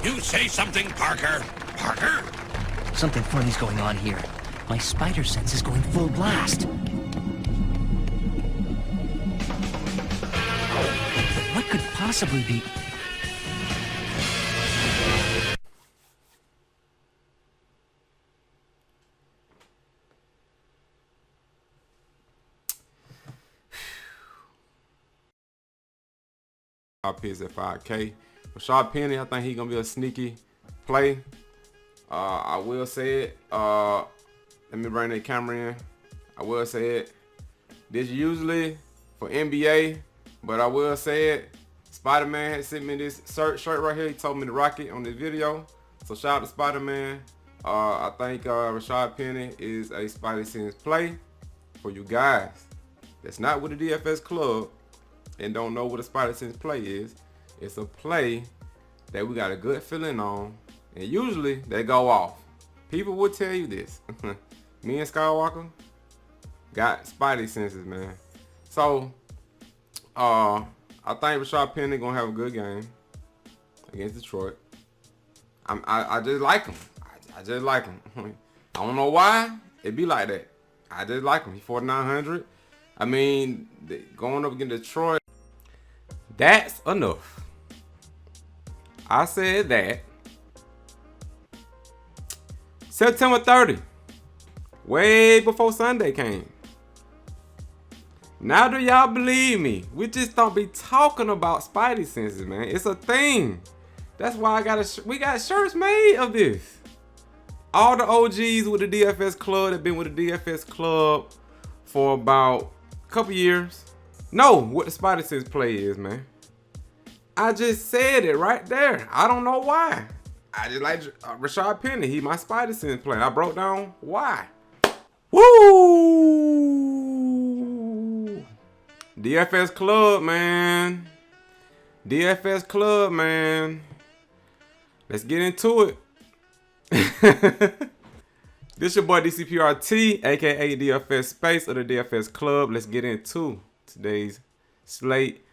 You say something, Parker. Parker? Something funny's going on here. My spider sense is going full blast. What could possibly be... Top is at 5K. Rashad Penny, I think he's gonna be a sneaky play. I will say it. Let me bring the camera in. I will say it. This usually for NBA, but I will say it. Spider-Man had sent me this shirt right here. He told me to rock it on this video. So shout out to Spider-Man. I think Rashad Penny is a Spidey Sense play for you guys that's not with the DFS club and don't know what a Spidey Sense play is. It's a play that we got a good feeling on, and usually they go off. People will tell you this. Me and Skywalker got Spidey senses, man. So I think Rashad Penny gonna have a good game against Detroit. I just like him. I just like him. I don't know why it be like that. I just like him. He's 4,900. I mean, going up against Detroit, that's enough. I said that. September 30, way before Sunday came. Now do y'all believe me? We just don't be talking about Spidey senses, man. It's a thing. That's why we got shirts made of this. All the OGs with the DFS club that been with the DFS club for about a couple years know what the Spidey sense play is, man. I just said it right there. I don't know why. I just like Rashad Penny. He my Spidey sense play. I broke down why. Woo! DFS club, man. DFS club, man. Let's get into it. This your boy DCPRT, aka DFS Space of the DFS Club. Let's get into today's slate.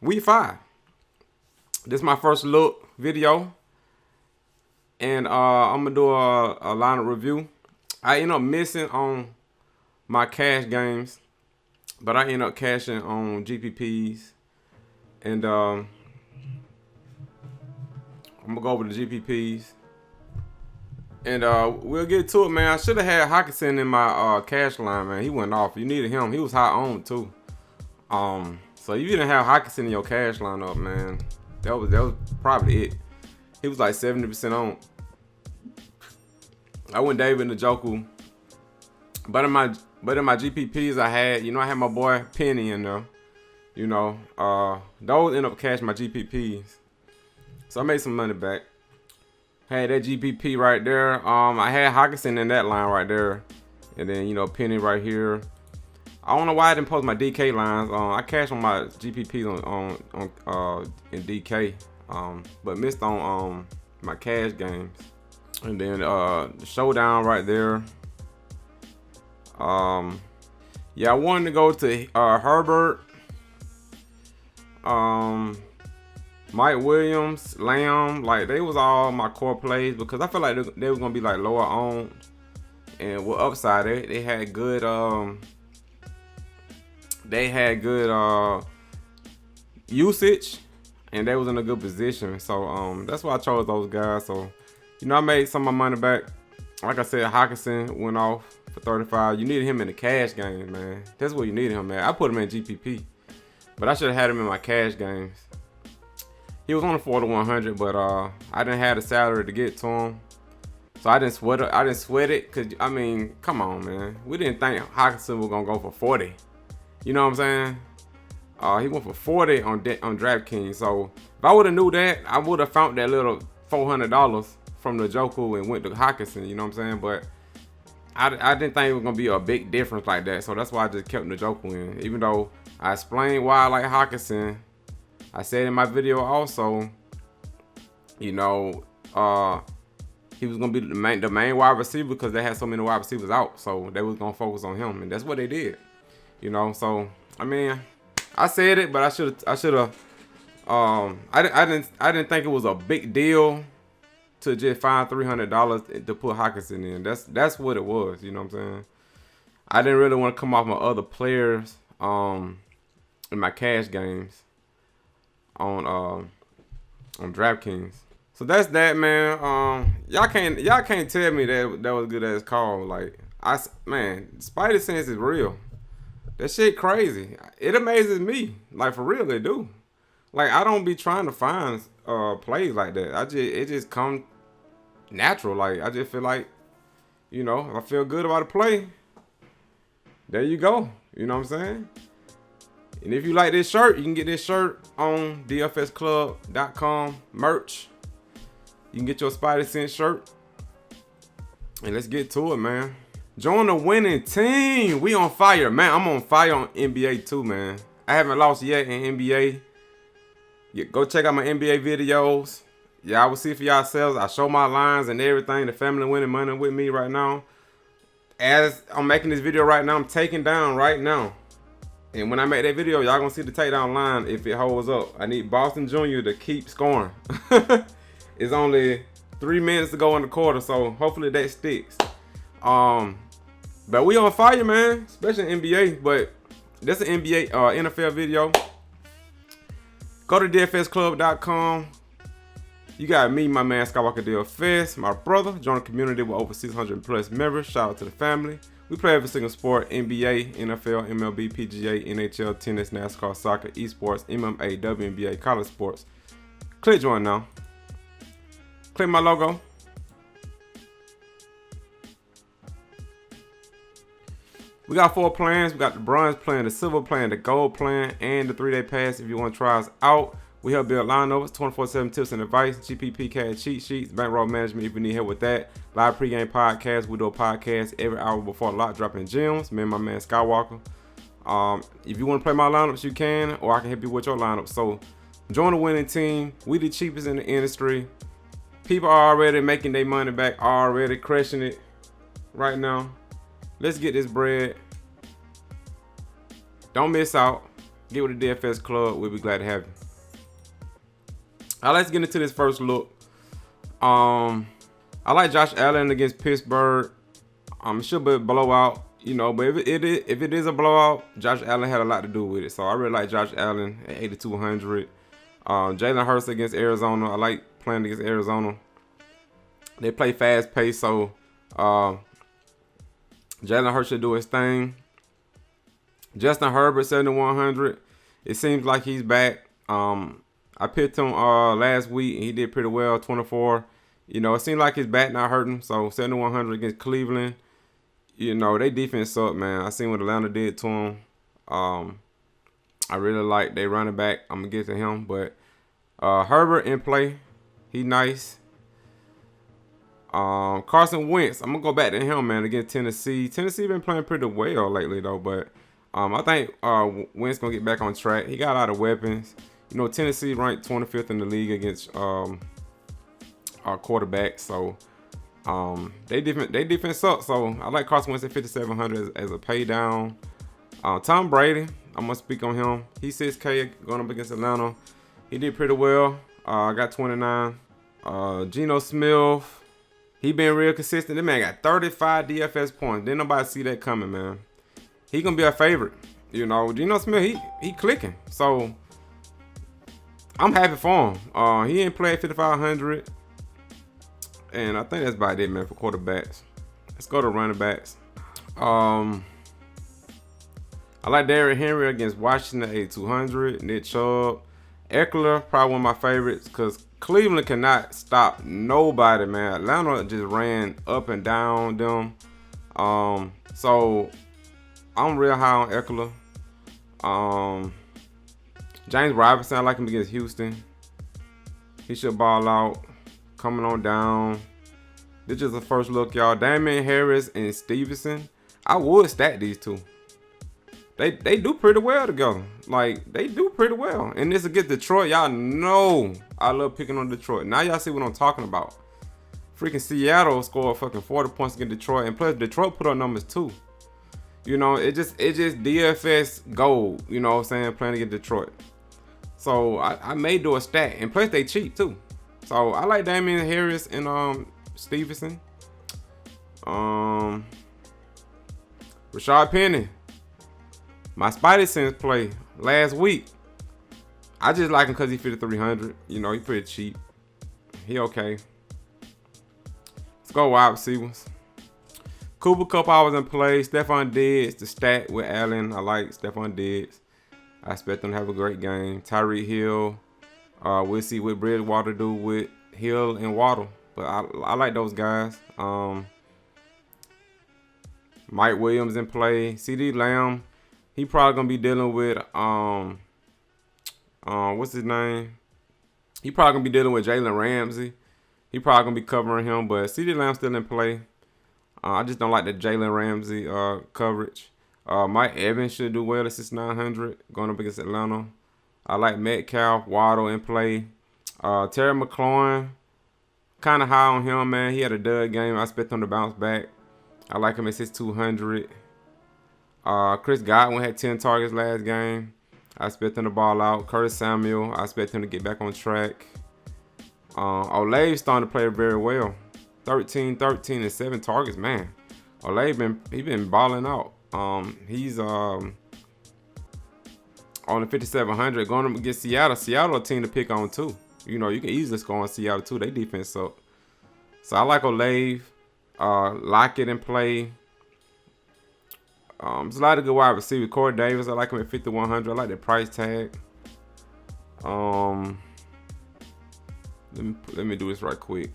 Week 5. This is my first look video, and I'm gonna do a lineup review. I end up missing on my cash games, but I end up cashing on GPPs, and I'm gonna go over the GPPs, and we'll get to it, man. I should have had Hawkinson in my cash line, man. He went off. You needed him. He was high on too. So you didn't have Hawkinson in your cash lineup, man. That was probably it. He was like 70% on. I went David Njoku. But in my GPPs I had, I had my boy Penny in there. Those end up cashing my GPPs. So I made some money back. Had that GPP right there. I had Hawkinson in that line right there. And then, Penny right here. I don't know why I didn't post my DK lines. I cashed on my GPPs on in DK, but missed on my cash games. And then the showdown right there. Yeah, I wanted to go to Herbert, Mike Williams, Lamb. Like, they was all my core plays because I feel like they were gonna be like lower owned, and with upside they had good usage, and they was in a good position. So that's why I chose those guys. So I made some of my money back. Like I said, Hawkinson went off for 35. You needed him in the cash games, man. That's what you needed him at. I put him in GPP, but I should have had him in my cash games. He was on the 4-100, but I didn't have the salary to get to him, so I didn't sweat it. Cause I mean, come on, man. We didn't think Hawkinson was gonna go for 40. You know what I'm saying? He went for 40 on DraftKings. So if I would have knew that, I would have found that little $400 from the Njoku and went to Hawkinson. You know what I'm saying? But I didn't think it was gonna be a big difference like that. So that's why I just kept the Njoku in. Even though I explained why I like Hawkinson, I said in my video also, he was gonna be the main wide receiver because they had so many wide receivers out. So they was gonna focus on him, and that's what they did. So I mean, I said it, but I should have I didn't think it was a big deal to just find $300 to put Hawkinson in. That's what it was. You know what I'm saying? I didn't really want to come off my other players in my cash games on DraftKings. So that's that, man. Y'all can't tell me that was a good ass call. Like man, Spidey sense is real. That shit crazy. It amazes me. Like for real, they do. Like I don't be trying to find plays like that. It just come natural. Like I just feel like, you know, if I feel good about a play, there you go. You know what I'm saying? And if you like this shirt, you can get this shirt on dfsclub.com merch. You can get your Spidey Sense shirt. And let's get to it, man. Join the winning team. We on fire, man. I'm on fire on NBA too, man. I haven't lost yet in NBA. Go check out my NBA videos. Y'all will see for yourselves. I show my lines and everything. The family winning money with me right now. As I'm making this video right now, I'm taking down right now. And when I make that video, y'all gonna see the takedown line if it holds up. I need Boston Jr. to keep scoring. It's only 3 minutes to go in the quarter, so hopefully that sticks. But we on fire, man, especially in NBA. But this is an NBA NFL video. Go to dfsclub.com. You got me, my man Skywalker DFS, my brother. Join a community with over 600 plus members. Shout out to the family. We play every single sport: NBA, NFL, MLB, PGA, NHL, tennis, NASCAR, soccer, esports, MMA, WNBA, college sports. Click join now. Click my logo. We got 4 plans. We got the bronze plan, the silver plan, the gold plan, and the 3-day pass if you want to try us out. We help build lineups, 24/7 tips and advice, GPP cash cheat sheets, bankroll management if you need help with that. Live pregame podcast. We do a podcast every hour before lock dropping gems. Me and my man Skywalker. If you want to play my lineups, you can, or I can help you with your lineups. So join the winning team. We the cheapest in the industry. People are already making their money back, already crushing it right now. Let's get this bread. Don't miss out. Get with the DFS Club. We'll be glad to have you. All right, let's get into this first look. I like Josh Allen against Pittsburgh. It should be a blowout, you know, but if it is a blowout, Josh Allen had a lot to do with it. So I really like Josh Allen at 8,200. Jalen Hurts against Arizona. I like playing against Arizona. They play fast pace, so Jalen Hurts should do his thing. Justin Herbert, 7,100. It seems like he's back. I picked him last week and he did pretty well, 24. You know, it seemed like his back not hurting. So 7,100 against Cleveland. You know, they defense suck, man. I seen what Atlanta did to him. I really like they running back. I'm gonna get to him, but Herbert in play. He nice. Carson Wentz, I'm gonna go back to him, man, against Tennessee. Tennessee been playing pretty well lately though, but I think Wentz gonna get back on track. He got a lot of weapons. You know, Tennessee ranked 25th in the league against our quarterbacks, so they defense sucks. So I like Carson Wentz at 5,700 as a pay down. Tom Brady, I'm gonna speak on him. He's 6K going up against Atlanta. He did pretty well. I got 29. Gino Smith, he been real consistent. That man got 35 DFS points. Didn't nobody see that coming, man. He gonna be a favorite. You know, Gino Smith, he clicking. So I'm happy for him. He ain't played 5,500. And I think that's about it, man, for quarterbacks. Let's go to running backs. I like Derrick Henry against Washington at 8,200. Nick Chubb. Eckler, probably one of my favorites because Cleveland cannot stop nobody, man. Atlanta just ran up and down them. So I'm real high on Eckler. James Robinson, I like him against Houston. He should ball out. Coming on down. This is the first look, y'all. Damian Harris and Stevenson. I would stack these two. They do pretty well together. Like, they do pretty well. And this against Detroit, y'all know I love picking on Detroit. Now y'all see what I'm talking about. Freaking Seattle scored fucking 40 points against Detroit. And plus, Detroit put up numbers too. You know, it just DFS gold. You know what I'm saying? Playing against Detroit. So I may do a stack, and plus they cheap too. So I like Damian Harris and Stevenson. Rashad Penny, my Spidey Sense play last week. I just like him because he 5,300. You know, he pretty cheap. He okay. Let's go wide receivers. Cooper Kupp I was in play. Stephon Diggs, the stack with Allen. I like Stephon Diggs. I expect them to have a great game. Tyreek Hill. We'll see what Bridgewater do with Hill and Waddle. But I like those guys. Mike Williams in play. CD Lamb. He probably gonna be dealing with what's his name? He probably gonna be dealing with Jalen Ramsey. He probably gonna be covering him, but CD Lamb still in play. I just don't like the Jalen Ramsey coverage. Mike Evans should do well at 6,900 going up against Atlanta. I like Metcalf, Waddle in play. Terry McLaurin, kind of high on him, man. He had a dud game. I expect him to bounce back. I like him at 6,200. Chris Godwin had 10 targets last game. I expect him to ball out. Curtis Samuel, I expect him to get back on track. Olave's starting to play very well. 13, and 7 targets, man. Olave been balling out. He's on the 5,700 going up against Seattle. Seattle a team to pick on too. You know, you can easily score on Seattle too. They defense suck. So I like Olave. Lockett in play. There's a lot of good wide receivers. Corey Davis, I like him at 5,100. I like the price tag. Let me do this right quick.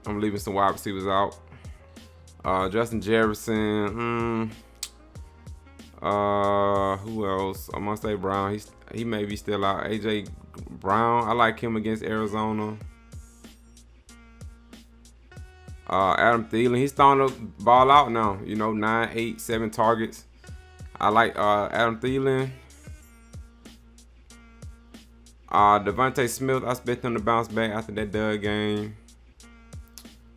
I'm leaving some wide receivers out. Justin Jefferson. Who else? I'm gonna say Brown. He may be still out. AJ Brown. I like him against Arizona. Adam Thielen. He's starting to ball out now. You know, 9, 8, 7 targets. I like Adam Thielen. Devontae Smith. I expect him to bounce back after that dud game.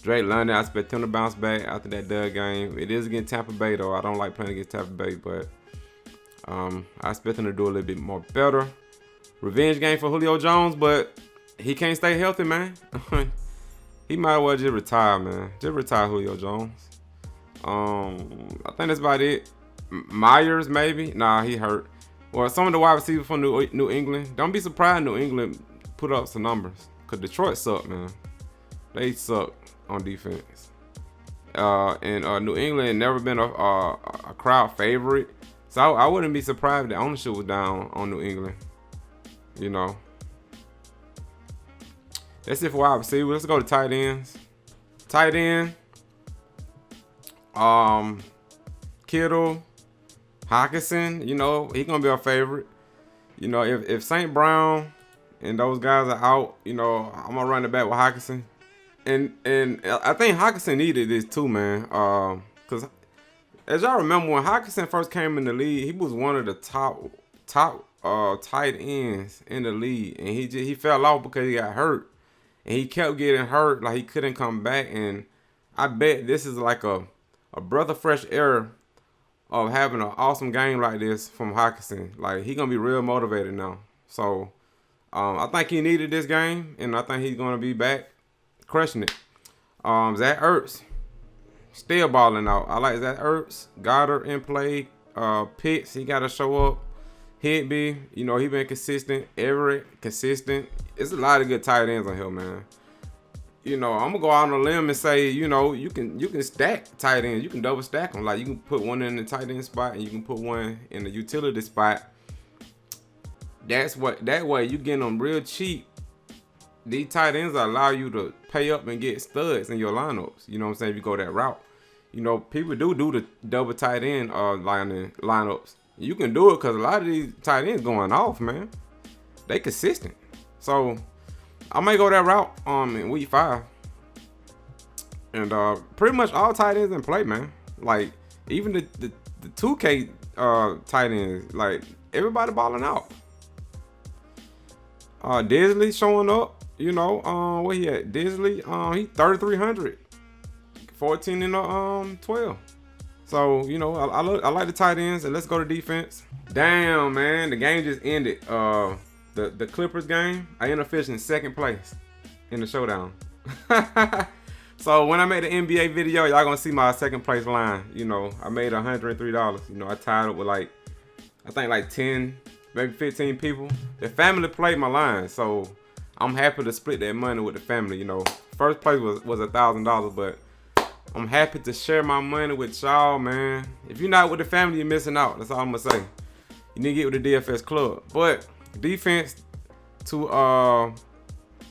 Drake London, I expect him to bounce back after that dud game. It is against Tampa Bay, though. I don't like playing against Tampa Bay, but I expect him to do a little bit more better. Revenge game for Julio Jones, but he can't stay healthy, man. He might as well just retire, man. Just retire Julio Jones. I think that's about it. Myers, maybe. Nah, he hurt. Well, some of the wide receivers from New England. Don't be surprised New England put up some numbers. Because Detroit suck, man. They suck on defense. And New England never been a crowd favorite. So I wouldn't be surprised if the ownership was down on New England. You know. That's it for wide receiver. Let's go to tight ends. Tight end. Kittle. Hockenson. You know, he's going to be our favorite. You know, if St. Brown and those guys are out, you know, I'm going to run it back with Hockenson. And I think Hockenson needed this too, man. Because as y'all remember, when Hockenson first came in the league, he was one of the top tight ends in the league. And he fell off because he got hurt. And he kept getting hurt, like he couldn't come back. And I bet this is like a breath of fresh air of having an awesome game like this from Hockenson. Like, he going to be real motivated now. So, I think he needed this game. And I think he's going to be back crushing it. Zach Ertz, still balling out. I like Zach Ertz. Goddard in play. Pitts, he got to show up. Higby, you know, he been consistent. Everett, consistent. It's a lot of good tight ends on here, man. You know, I'm gonna go out on a limb and say, you know, you can stack tight ends. You can double stack them. Like, you can put one in the tight end spot and you can put one in the utility spot. That way you getting them real cheap. These tight ends allow you to pay up and get studs in your lineups. You know what I'm saying? If you go that route. You know, people do the double tight end lineups. You can do it because a lot of these tight ends going off, man. They consistent. So I may go that route in week 5. And pretty much all tight ends in play, man. Like, even the 2K tight ends, like, everybody balling out. Disley showing up, you know. Where he at? Disley, he 3,300. 14 and 12. So, you know, I like the tight ends. And let's go to defense. Damn, man, the game just ended. the Clippers game, I ended up finishing second place in the showdown. So when I made the NBA video, y'all gonna see my second place line. You know, I made $103. You know, I tied up with like, I think like 10, maybe 15 people. The family played my line, so I'm happy to split that money with the family. You know, first place was $1,000, but I'm happy to share my money with y'all, man. If you're not with the family, you're missing out. That's all I'm gonna say. You need to get with the DFS club. But defense to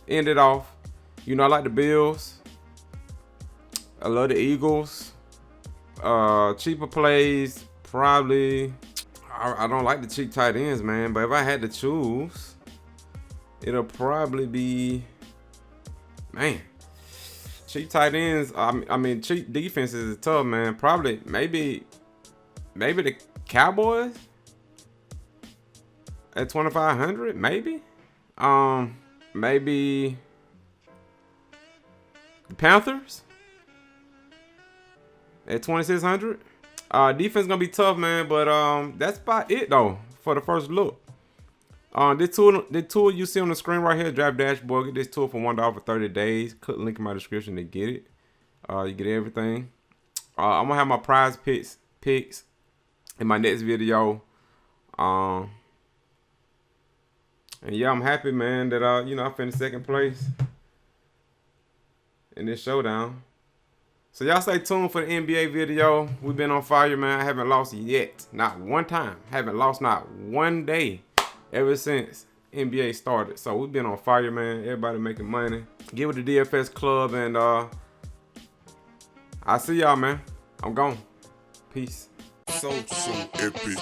end it off. You know, I like the Bills. I love the Eagles. Cheaper plays, probably. I don't like the cheap tight ends, man. But if I had to choose, it'll probably be, man, cheap tight ends. I mean, cheap defenses is tough, man. Probably, maybe the Cowboys at 2,500, maybe. Maybe the Panthers at 2,600. Defense gonna be tough, man, but that's about it though for the first look. The tool you see on the screen right here, Draft Dashboard. Get this tool for $1 for 30 days. Click the link in my description to get it. You get everything. I'm gonna have my prize picks in my next video. And yeah, I'm happy, man, that I finished second place in this showdown. So y'all stay tuned for the NBA video. We've been on fire, man. I haven't lost yet. Not one time. Haven't lost not one day ever since NBA started. So we've been on fire, man. Everybody making money. Get with the DFS club, and I'll see y'all, man. I'm gone. Peace. So epic.